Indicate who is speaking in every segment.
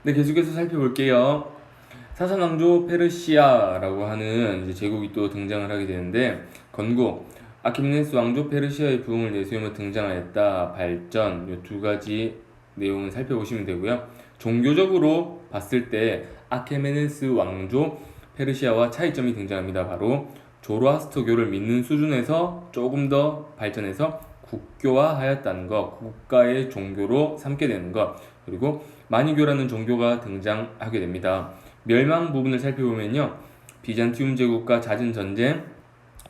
Speaker 1: 네, 계속해서 살펴볼게요. 사사왕조 페르시아라고 하는 이제 제국이 또 등장을 하게 되는데, 건국 아케메네스 왕조 페르시아의 부흥을 내세우며 등장하였다. 발전, 이 두 가지 내용을 살펴보시면 되고요. 종교적으로 봤을 때 아케메네스 왕조 페르시아와 차이점이 등장합니다. 바로 조로아스터교를 믿는 수준에서 조금 더 발전해서 국교화하였다는 것, 국가의 종교로 삼게 되는 것, 그리고 마니교라는 종교가 등장하게 됩니다. 멸망 부분을 살펴보면요, 비잔티움 제국과 잦은 전쟁,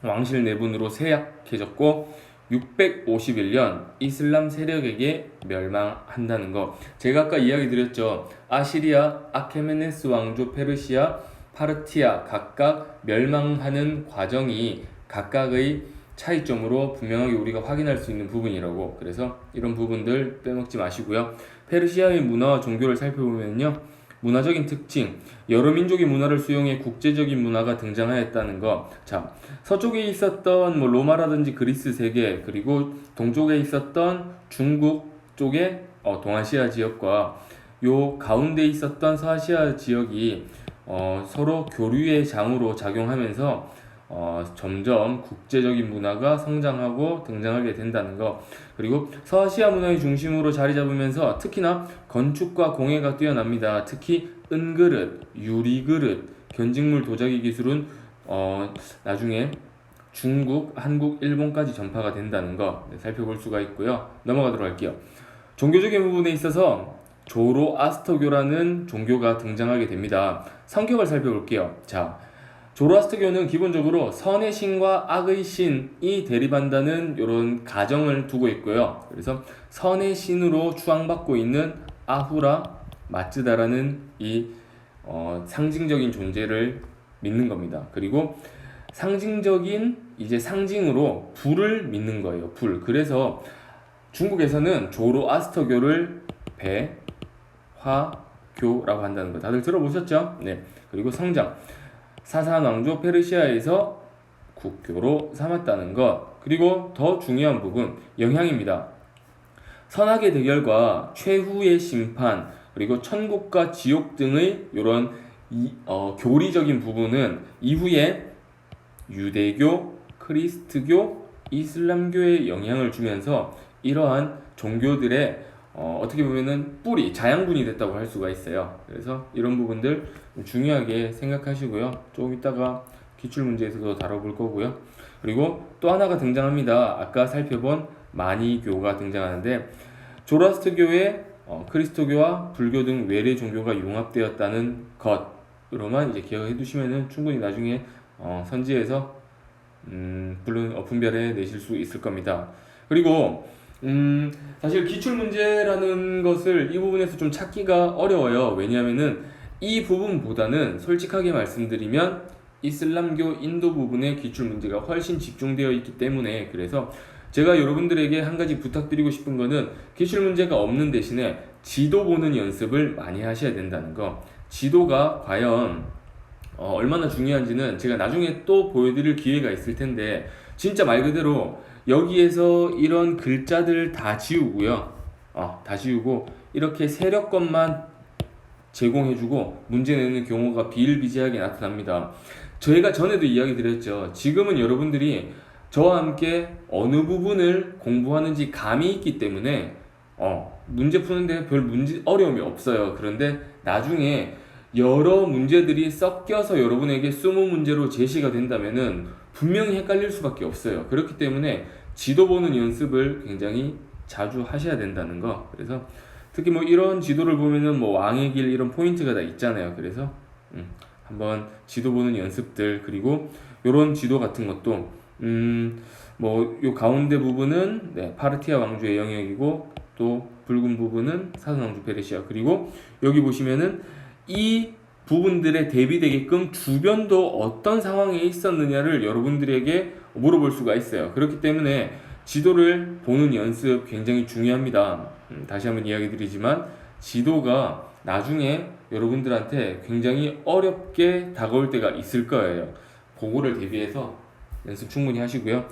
Speaker 1: 왕실 내분으로 쇠약해졌고 651년 이슬람 세력에게 멸망한다는 거. 제가 아까 이야기 드렸죠. 아시리아, 아케메네스 왕조, 페르시아, 파르티아 각각 멸망하는 과정이 각각의 차이점으로 분명하게 우리가 확인할 수 있는 부분이라고. 그래서 이런 부분들 빼먹지 마시고요. 페르시아의 문화와 종교를 살펴보면요, 문화적인 특징, 여러 민족의 문화를 수용해 국제적인 문화가 등장하였다는 것. 자, 서쪽에 있었던 뭐 로마라든지 그리스 세계, 그리고 동쪽에 있었던 중국 쪽의 동아시아 지역과 요 가운데 있었던 서아시아 지역이 서로 교류의 장으로 작용하면서 점점 국제적인 문화가 성장하고 등장하게 된다는 것. 그리고 서아시아 문화의 중심으로 자리 잡으면서 특히나 건축과 공예가 뛰어납니다. 특히 은그릇, 유리그릇, 견직물 도자기 기술은 나중에 중국, 한국, 일본까지 전파가 된다는 거 살펴볼 수가 있고요. 넘어가도록 할게요. 종교적인 부분에 있어서 조로아스터교라는 종교가 등장하게 됩니다. 성격을 살펴볼게요. 자, 조로아스터교는 기본적으로 선의 신과 악의 신이 대립한다는 이런 가정을 두고 있고요. 그래서 선의 신으로 추앙받고 있는 아후라 마츠다라는 이 상징적인 존재를 믿는 겁니다. 그리고 상징적인 이제 상징으로 불을 믿는 거예요. 불. 그래서 중국에서는 조로아스터교를 배화교라고 한다는 거 다들 들어보셨죠? 네. 그리고 성장. 사사왕조 페르시아에서 국교로 삼았다는 것. 그리고 더 중요한 부분, 영향입니다. 선악의 대결과 최후의 심판, 그리고 천국과 지옥 등의 이런 교리적인 부분은 이후에 유대교, 크리스트교, 이슬람교에 영향을 주면서 이러한 종교들의 어떻게 보면은 뿌리, 자양분이 됐다고 할 수가 있어요. 그래서 이런 부분들 중요하게 생각하시고요. 조금 이따가 기출문제에서도 다뤄볼 거고요. 그리고 또 하나가 등장합니다. 아까 살펴본 마니교가 등장하는데, 조라스트교의 그리스도교와 불교 등 외래 종교가 융합되었다는 것으로만 이제 기억해 두시면은 충분히 나중에 선지에서 분별해 내실 수 있을 겁니다. 그리고 사실 기출문제라는 것을 이 부분에서 좀 찾기가 어려워요. 왜냐하면은 이 부분보다는 솔직하게 말씀드리면 이슬람교 인도 부분의 기출문제가 훨씬 집중되어 있기 때문에, 그래서 제가 여러분들에게 한 가지 부탁드리고 싶은 거는 기출문제가 없는 대신에 지도 보는 연습을 많이 하셔야 된다는 거. 지도가 과연 얼마나 중요한지는 제가 나중에 또 보여드릴 기회가 있을 텐데, 진짜 말 그대로 여기에서 이런 글자들 다 지우고요. 다 지우고 이렇게 세력것만 제공해주고 문제 내는 경우가 비일비재하게 나타납니다. 저희가 전에도 이야기 드렸죠. 지금은 여러분들이 저와 함께 어느 부분을 공부하는지 감이 있기 때문에 문제 푸는데 별 어려움이 없어요. 그런데 나중에 여러 문제들이 섞여서 여러분에게 20문제로 제시가 된다면은 분명히 헷갈릴 수밖에 없어요. 그렇기 때문에 지도 보는 연습을 굉장히 자주 하셔야 된다는 거. 그래서 특히 뭐 이런 지도를 보면은 뭐 왕의 길 이런 포인트가 다 있잖아요. 그래서 한번 지도 보는 연습들, 그리고 요런 지도 같은 것도 뭐 요 가운데 부분은 파르티아 왕조의 영역이고, 또 붉은 부분은 사선왕조 페르시아, 그리고 여기 보시면은 이 부분들에 대비되게끔 주변도 어떤 상황에 있었느냐를 여러분들에게 물어볼 수가 있어요. 그렇기 때문에 지도를 보는 연습 굉장히 중요합니다. 다시 한번 이야기 드리지만 지도가 나중에 여러분들한테 굉장히 어렵게 다가올 때가 있을 거예요. 그거를 대비해서 연습 충분히 하시고요.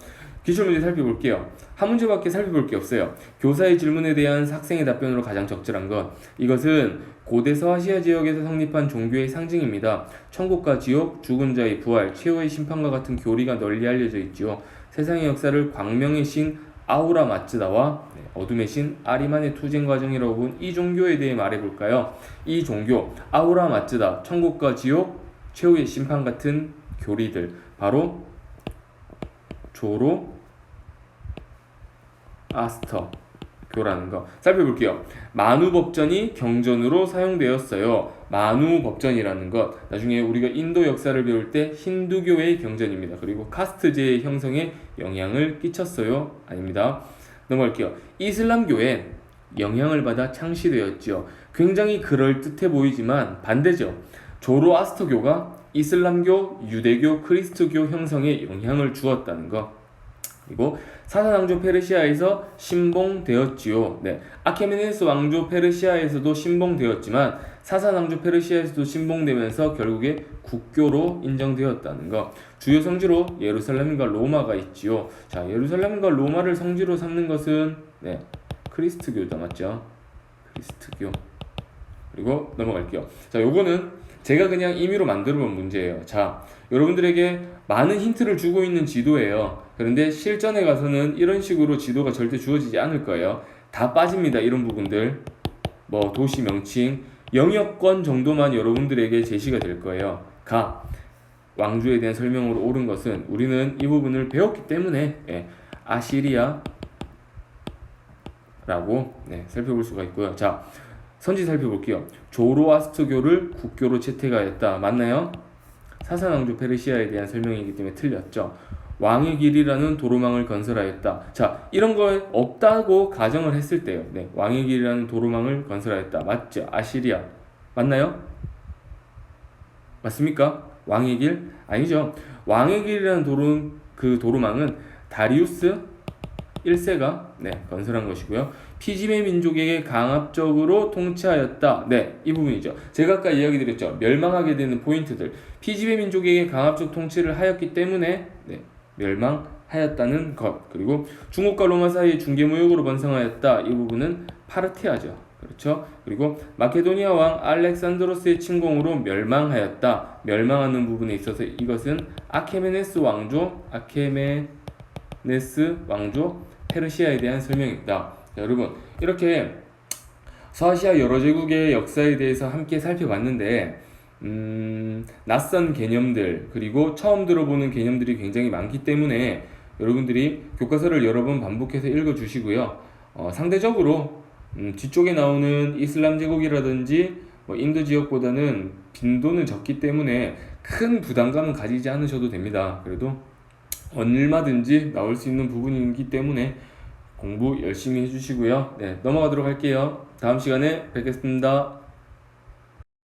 Speaker 1: 기출문제 살펴볼게요. 한 문제밖에 살펴볼 게 없어요. 교사의 질문에 대한 학생의 답변으로 가장 적절한 것. 이것은 고대 서아시아 지역에서 성립한 종교의 상징입니다. 천국과 지옥, 죽은 자의 부활, 최후의 심판과 같은 교리가 널리 알려져 있지요. 세상의 역사를 광명의 신 아우라 마츠다와 어둠의 신 아리만의 투쟁 과정이라고 본 이 종교에 대해 말해볼까요? 이 종교, 아우라 마츠다, 천국과 지옥, 최후의 심판 같은 교리들, 바로 조로 아스터 교라는 거 살펴볼게요. 만우법전이 경전으로 사용되었어요. 만우법전이라는 것, 나중에 우리가 인도 역사를 배울 때 힌두교의 경전입니다. 그리고 카스트제의 형성에 영향을 끼쳤어요? 아닙니다. 넘어갈게요. 이슬람교에 영향을 받아 창시되었죠. 굉장히 그럴듯해 보이지만 반대죠. 조로아스터교가 이슬람교, 유대교, 크리스트교 형성에 영향을 주었다는 것. 그리고 사사왕조 페르시아에서 신봉되었지요. 네, 아케메네스 왕조 페르시아에서도 신봉되었지만 사사왕조 페르시아에서도 신봉되면서 결국에 국교로 인정되었다는 것. 주요 성지로 예루살렘과 로마가 있지요. 자, 예루살렘과 로마를 성지로 삼는 것은 크리스트교다, 맞죠? 크리스트교. 그리고 넘어갈게요. 자, 요거는 제가 그냥 임의로 만들어 본 문제예요. 자, 여러분들에게 많은 힌트를 주고 있는 지도예요. 그런데 실전에 가서는 이런 식으로 지도가 절대 주어지지 않을 거예요. 다 빠집니다. 이런 부분들. 뭐 도시 명칭, 영역권 정도만 여러분들에게 제시가 될 거예요. 왕조에 대한 설명으로 옳은 것은 우리는 이 부분을 배웠기 때문에 아시리아라고 살펴볼 수가 있고요. 자, 선지 살펴볼게요. 조로아스터교를 국교로 채택하였다. 맞나요? 사사왕조 페르시아에 대한 설명이기 때문에 틀렸죠. 왕의 길이라는 도로망을 건설하였다. 자, 이런 거 없다고 가정을 했을 때요. 왕의 길이라는 도로망을 건설하였다. 맞죠? 아시리아. 맞나요? 맞습니까? 왕의 길? 아니죠. 왕의 길이라는 도로망은 다리우스 1세가 건설한 것이고요. 피지메 민족에게 강압적으로 통치하였다. 이 부분이죠. 제가 아까 이야기 드렸죠. 멸망하게 되는 포인트들. 피지메 민족에게 강압적 통치를 하였기 때문에 멸망하였다는 것. 그리고 중국과 로마 사이의 중개무역으로 번성하였다. 이 부분은 파르티아죠. 그렇죠. 그리고 마케도니아 왕 알렉산드로스의 침공으로 멸망하였다. 멸망하는 부분에 있어서 이것은 아케메네스 왕조 페르시아에 대한 설명입니다. 자, 여러분, 이렇게 서아시아 여러 제국의 역사에 대해서 함께 살펴봤는데 낯선 개념들, 그리고 처음 들어보는 개념들이 굉장히 많기 때문에 여러분들이 교과서를 여러 번 반복해서 읽어주시고요. 상대적으로 뒤쪽에 나오는 이슬람 제국이라든지 인도 지역보다는 빈도는 적기 때문에 큰 부담감은 가지지 않으셔도 됩니다. 그래도 얼마든지 나올 수 있는 부분이기 때문에 공부 열심히 해주시고요. 넘어가도록 할게요. 다음 시간에 뵙겠습니다.